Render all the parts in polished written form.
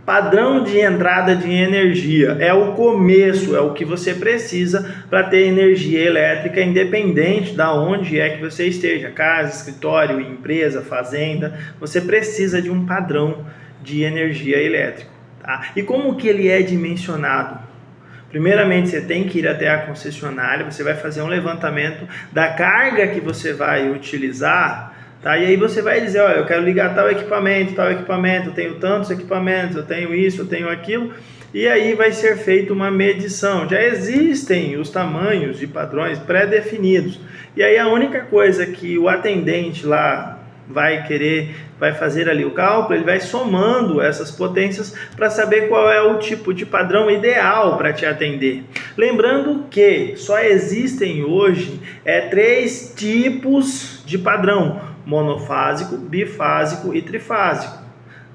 Padrão de entrada de energia é o começo, é o que você precisa para ter energia elétrica, independente de onde é que você esteja, casa, escritório, empresa, fazenda, você precisa de um padrão de energia elétrica. Tá? E como que ele é dimensionado? Primeiramente, você tem que ir até a concessionária, você vai fazer um levantamento da carga que você vai utilizar. Tá? E aí você vai dizer, olha, eu quero ligar tal equipamento, eu tenho tantos equipamentos, eu tenho isso, eu tenho aquilo, e aí vai ser feita uma medição. Já existem os tamanhos de padrões pré-definidos, e aí a única coisa que o atendente lá vai fazer ali o cálculo, ele vai somando essas potências para saber qual é o tipo de padrão ideal para te atender. Lembrando que só existem hoje 3 tipos de padrão: monofásico, bifásico e trifásico,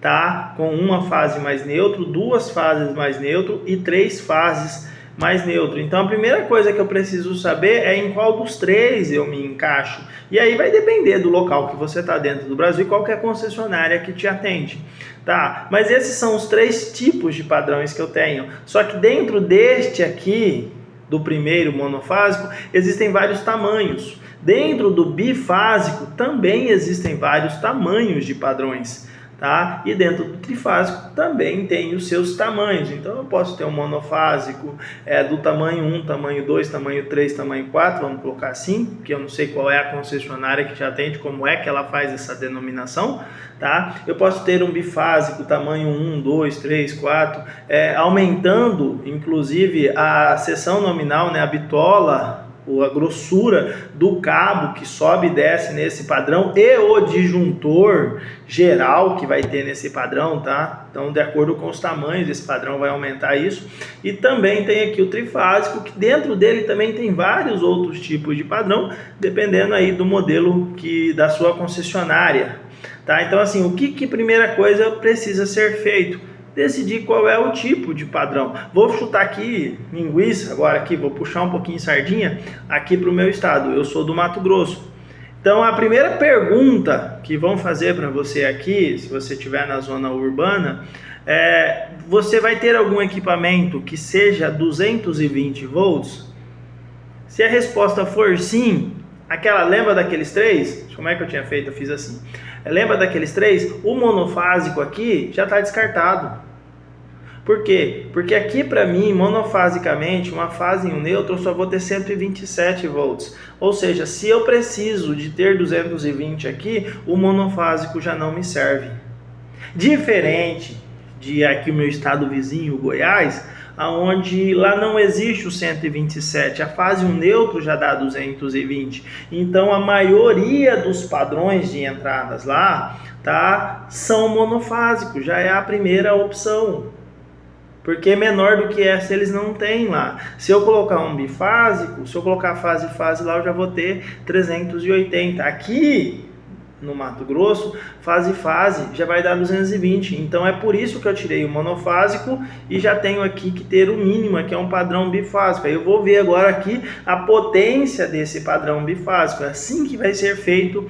tá? Com uma fase mais neutro, 2 fases mais neutro e 3 fases mais neutro. Então a primeira coisa que eu preciso saber é em qual dos 3 eu me encaixo. E aí vai depender do local que você está dentro do Brasil e qual que é a concessionária que te atende. Tá? Mas esses são os 3 tipos de padrões que eu tenho. Só que dentro deste aqui, do primeiro monofásico, existem vários tamanhos. Dentro do bifásico também existem vários tamanhos de padrões, tá? E dentro do trifásico também tem os seus tamanhos. Então eu posso ter um monofásico do tamanho 1, tamanho 2, tamanho 3, tamanho 4, vamos colocar assim, que eu não sei qual é a concessionária que te atende, como é que ela faz essa denominação, tá? Eu posso ter um bifásico tamanho 1, 2, 3, 4, aumentando inclusive a seção nominal, né, a bitola, a grossura do cabo que sobe e desce nesse padrão e o disjuntor geral que vai ter nesse padrão, tá? Então, de acordo com os tamanhos desse padrão vai aumentar isso. E também tem aqui o trifásico, que dentro dele também tem vários outros tipos de padrão, dependendo aí do modelo da sua concessionária, tá? Então, assim, o que primeira coisa precisa ser feito? Decidir qual é o tipo de padrão. Vou chutar aqui linguiça agora, aqui vou puxar um pouquinho sardinha aqui para o meu estado. Eu sou do Mato Grosso. Então a primeira pergunta que vão fazer para você aqui, se você estiver na zona urbana, você vai ter algum equipamento que seja 220 volts? Se a resposta for sim, lembra daqueles 3? Como é que eu tinha feito? Eu fiz assim. Lembra daqueles 3? O monofásico aqui já está descartado. Por quê? Porque aqui para mim, monofasicamente, uma fase em um neutro, eu só vou ter 127 volts. Ou seja, se eu preciso de ter 220 aqui, o monofásico já não me serve. Diferente de aqui o meu estado vizinho, Goiás, onde lá não existe o 127, a fase 1 neutro já dá 220. Então a maioria dos padrões de entradas lá, tá, são monofásicos, já é a primeira opção. Porque menor do que essa eles não têm lá. Se eu colocar um bifásico, se eu colocar fase lá, eu já vou ter 380. Aqui no Mato Grosso, fase já vai dar 220. Então é por isso que eu tirei o monofásico e já tenho aqui que ter o mínimo, que é um padrão bifásico. Aí eu vou ver agora aqui a potência desse padrão bifásico. É assim que vai ser feito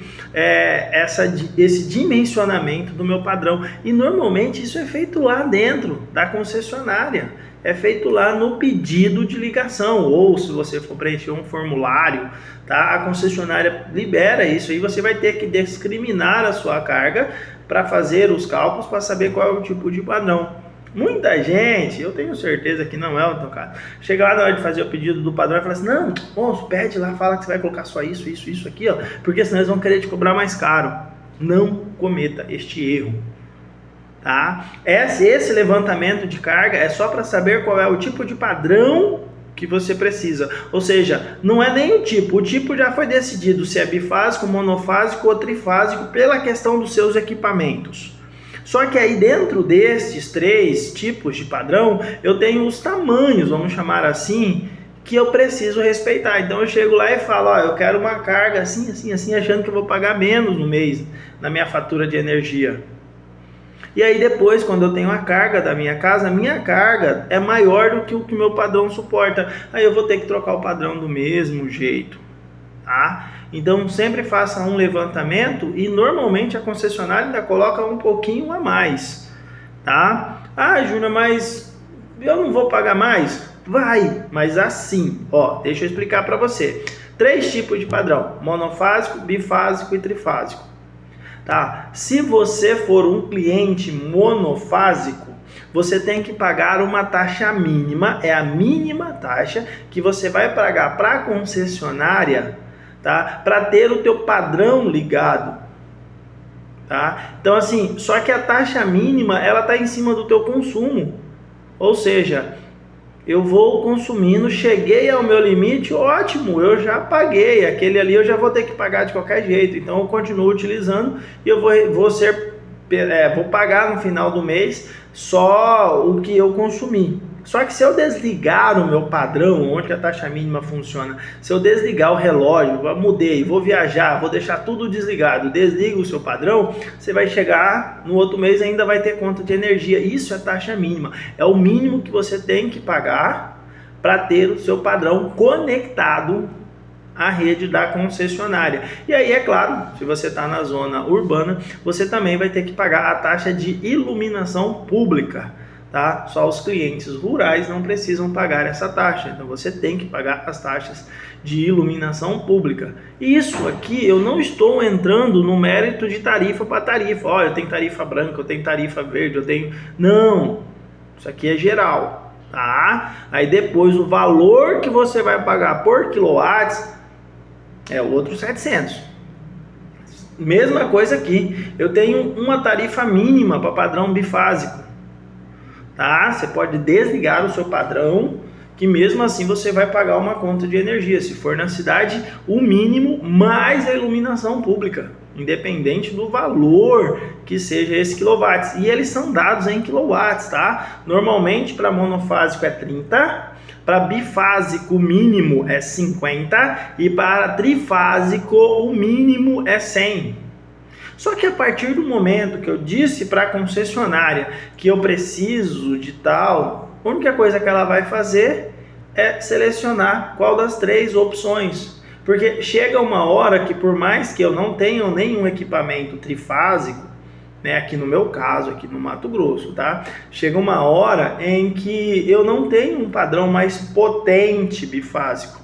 esse dimensionamento do meu padrão. E normalmente isso é feito lá dentro da concessionária. É feito lá no pedido de ligação, ou se você for preencher um formulário, tá? A concessionária libera isso, aí você vai ter que discriminar a sua carga para fazer os cálculos, para saber qual é o tipo de padrão. Muita gente, eu tenho certeza que não é o teu caso, chega lá na hora de fazer o pedido do padrão e fala assim, não, moço, pede lá, fala que você vai colocar só isso aqui, ó, porque senão eles vão querer te cobrar mais caro. Não cometa este erro. Tá? Esse levantamento de carga é só para saber qual é o tipo de padrão que você precisa. Ou seja, não é nem o tipo já foi decidido se é bifásico, monofásico ou trifásico pela questão dos seus equipamentos. Só que aí dentro desses 3 tipos de padrão, eu tenho os tamanhos, vamos chamar assim, que eu preciso respeitar. Então eu chego lá e falo, ó, eu quero uma carga assim, achando que eu vou pagar menos no mês na minha fatura de energia. E aí depois, quando eu tenho a carga da minha casa, a minha carga é maior do que o que o meu padrão suporta. Aí eu vou ter que trocar o padrão do mesmo jeito, tá? Então sempre faça um levantamento e normalmente a concessionária ainda coloca um pouquinho a mais, tá? Ah, Júnior, mas eu não vou pagar mais? Vai, mas assim, ó, deixa eu explicar para você. 3 tipos de padrão: monofásico, bifásico e trifásico. Tá? Se você for um cliente monofásico, você tem que pagar uma taxa mínima, é a mínima taxa que você vai pagar para a concessionária, tá? Para ter o teu padrão ligado, tá? Então assim, só que a taxa mínima ela está em cima do teu consumo, ou seja, eu vou consumindo, cheguei ao meu limite, ótimo, eu já paguei, aquele ali eu já vou ter que pagar de qualquer jeito, então eu continuo utilizando e eu vou pagar no final do mês só o que eu consumi. Só que se eu desligar o meu padrão, onde a taxa mínima funciona, se eu desligar o relógio, eu mudei, vou viajar, vou deixar tudo desligado, desliga o seu padrão, você vai chegar no outro mês e ainda vai ter conta de energia. Isso é taxa mínima, é o mínimo que você tem que pagar para ter o seu padrão conectado à rede da concessionária. E aí, é claro, se você está na zona urbana, você também vai ter que pagar a taxa de iluminação pública. Tá? Só os clientes rurais não precisam pagar essa taxa, então você tem que pagar as taxas de iluminação pública. E isso aqui eu não estou entrando no mérito de tarifa para tarifa. Olha, eu tenho tarifa branca, eu tenho tarifa verde, eu tenho... Não, isso aqui é geral, tá? Aí depois o valor que você vai pagar por quilowatts é outro 700. Mesma coisa aqui, eu tenho uma tarifa mínima para padrão bifásico. Tá? Você pode desligar o seu padrão, que mesmo assim você vai pagar uma conta de energia, se for na cidade, o mínimo mais a iluminação pública, independente do valor que seja esse quilowatts. E eles são dados em quilowatts, tá? Normalmente para monofásico é 30, para bifásico o mínimo é 50 e para trifásico o mínimo é 100. Só que a partir do momento que eu disse para a concessionária que eu preciso de tal, a única coisa que ela vai fazer é selecionar qual das 3 opções. Porque chega uma hora que, por mais que eu não tenha nenhum equipamento trifásico, né, aqui no meu caso, aqui no Mato Grosso, tá? Chega uma hora em que eu não tenho um padrão mais potente bifásico.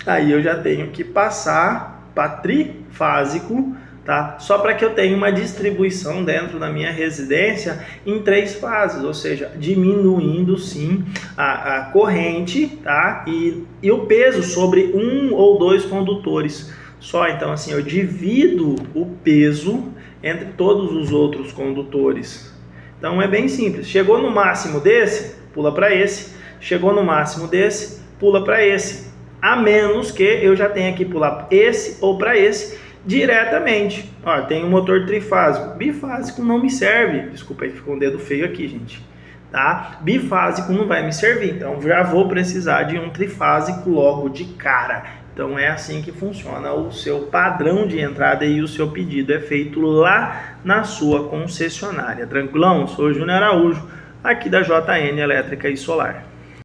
Aí eu já tenho que passar para trifásico, tá? Só para que eu tenha uma distribuição dentro da minha residência em 3 fases, ou seja, diminuindo sim a corrente, tá? E o peso sobre 1 ou 2 condutores só. Então assim, eu divido o peso entre todos os outros condutores. Então é bem simples. Chegou no máximo desse, pula para esse. Chegou no máximo desse, pula para esse. A menos que eu já tenha que pular esse ou para esse diretamente. Ó, tem um motor trifásico. Bifásico não me serve. Desculpa aí, ficou um dedo feio aqui, gente. Tá? Bifásico não vai me servir. Então já vou precisar de um trifásico logo de cara. Então é assim que funciona o seu padrão de entrada e o seu pedido é feito lá na sua concessionária. Tranquilão? Sou o Júnior Araújo, aqui da JN Elétrica e Solar.